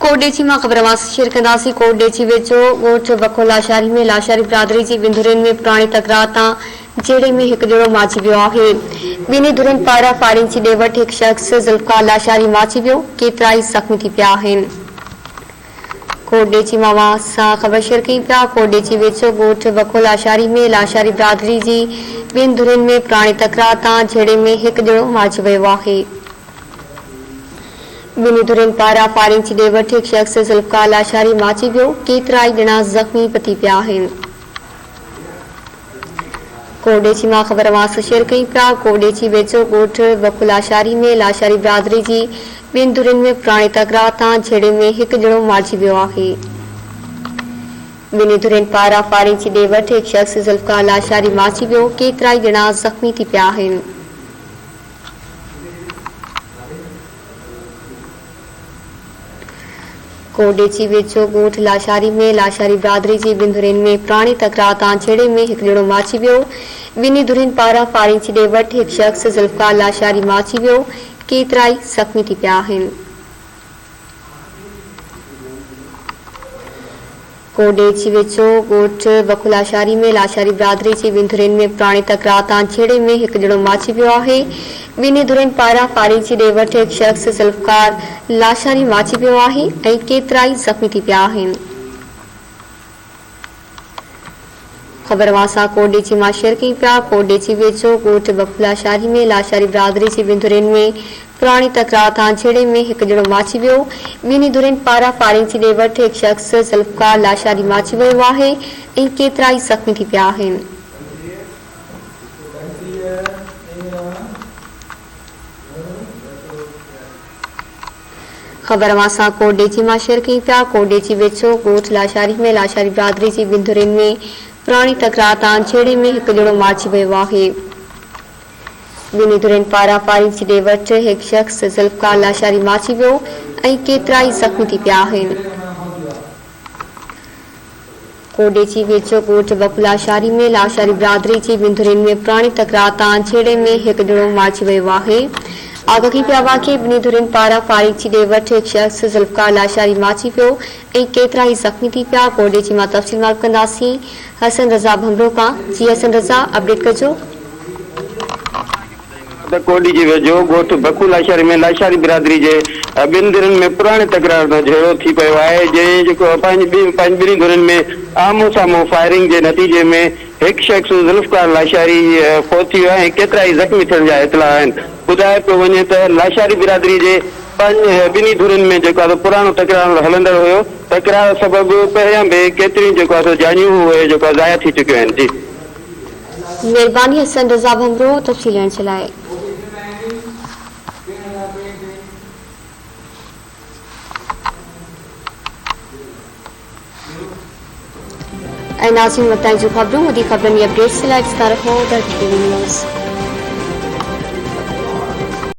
कोटडेची में खबरवास शेयर कंदासीं। कोटडेची वेझो ॻोठ वखो लाशारी में लाशारी बिरादरी जी विंदुरनि में पुराणी तकरार तां जेड़े में हिकु ॼणो माची वियो आहे। ॿिन्ही धुरनि पारां फायरिंग जी ॾे वठि हिकु शख़्स ज़ुल्फकार लाशारी माची वियो, केतिरा ई ज़ख़्मी थी पिया आहिनि। कोटडेची मां सां ख़बर शेयर कई पिया। कोटडेची वेझो ॻोठ वखो लाशारी में लाशारी बिरादरी जी ॿिनि धुरनि में पुराणी तकरार तां जेड़े में हिकु ॼणो माची वियो आहे। ॿिन्ही धुरनि पारां फायरिंग जी ॾे वठि हिकु शख़्स ज़ुल्फकार लाशारी माची वियो, केतिरा ई ॼणा ज़ख़्मी थी पिया आहिनि। कोटडेची मां खबरवास शेयर कई पिया। कोटडेची वेझो ॻोठ वखो लाशारी में लाशारी बिरादरी जी ॿिनि धुरनि में पुराणी तकरार तां जेड़े में हिकु ॼणो मारिजी वियो आहे। ॿिन्ही धुरनि पारां फायरिंग जी ॾे वठि हिकु शख़्स ज़ुल्फकार लाशारी माची वियो, केतिरा ई ॼणा ज़ख़्मी थी पिया आहिनि। कोटडेची वेझो ॻोठ लाशारी में लाशारी बिरादरी जी ॿिनि धुरनि में पुराणी तकरार तां जेड़े में हिकु ॼणो माची वियो। ॿिन्ही धुरनि पारां फायरिंग जी ॾे वठि हिकु शख़्स ज़ुल्फकार लाशारी माची वियो, केतिरा ई ज़ख़्मी थी पिया आहिनि। कोटडेची वेझो ॻोठ वखो लाशारी में लाशारी बिरादरी जी ॿिनि धुरनि में पुराणी तकरार तां जेड़े में हिकु ॼणो माची वियो आहे। ॿिन्ही धुरनि पारां फायरिंग जी ॾे वठि हिकु शख़्स ज़ुल्फकार लाशारी माची वियो आहे ऐं केतिरा ई ज़ख़्मी थी पिया आहिनि। खबरवासा कोटडेची मां शेयर कई पिया। कोटडेची वेझो ॻोठ वखो लाशारी में लाशारी बिरादरी जी ॿिनि धुरनि में पुराणी तकरार तां जेड़े में हिकु ॼणो माची वियो। ॿिन्ही धुरनि पारां फायरिंग जी ॾे वठि हिकु शख़्स ज़ुल्फकार लाशारी माची वियो आहे ऐं केतिरा ई ज़ख़्मी थी पिया आहिनि। खबरवासा कोटडेची मां शेयर कई पिया। कोटडेची वेझो ॻोठ लाशारी में लाशारी बिरादरी जी ॿिनि धुरनि में पुराणी तकरार तां जेड़े में हिकु ॼणो मारिजी वियो आहे। ॿिन्ही धुरनि पारां फायरिंग जी ॾे वठि हिकु शख़्स ज़ुल्फकार लाशारी माची वियो ऐं केतिरा ई ज़ख़्मी थी पिया आहिनि। कोटडेची वेझो ॻोठ वखो लाशारी में लाशारी बिरादरी जी ॿिनि धुरनि में पुराणी तकरार तां जेड़े में हिकु ॼणो मारिजी वियो आहे। आगाही पिया वाक़े ॿिन्ही धुरनि पारां फायरिंग जी ॾे वठि हिकु शख़्स ज़ुल्फकार लाशारी माची वियो ऐं केतिरा ई ज़ख़्मी थी पिया। कोटडेची मां तफ़सील मालूम कंदासीं हसन रज़ा भमरो खां। जी हसन रज़ा, अपडेट कजो। कोटडी वेझो ॻोठ वखो लाशारी में लाशारी बिरादरी जे ॿिनि धुरनि में पुराणे तकरार तां झेड़ो थी पियो आहे। जंहिं जेको ॿिन्ही धुरनि में आम्हूं साम्हूं फायरिंग जे नतीजे में हिकु शख़्स ज़ुल्फकार लाशारी फौत थी वियो आहे ऐं केतिरा ई ज़ख़्मी थियण जा इतला आहिनि। ॿुधाए पियो वञे त लाशारी बिरादरी जे ॿिन्ही धुरनि में जेको आहे पुराणो तकरार हलंदड़ हुयो। तकरार सबबि पहिरियां बि केतिरियूं जेको आहे जानियूं उहे जेको आहे ज़ाया थी चुकियूं आहिनि। जी महिरबानी हसन रज़ा भमरो तफ़सील ॾियण जे लाइ। ऐं नाज़रीन, वतां जूं ख़बरूं वधीक ख़बरनि जी अपडेट्स लाइ ॾिसंदा रहो द टीवी न्यूज़।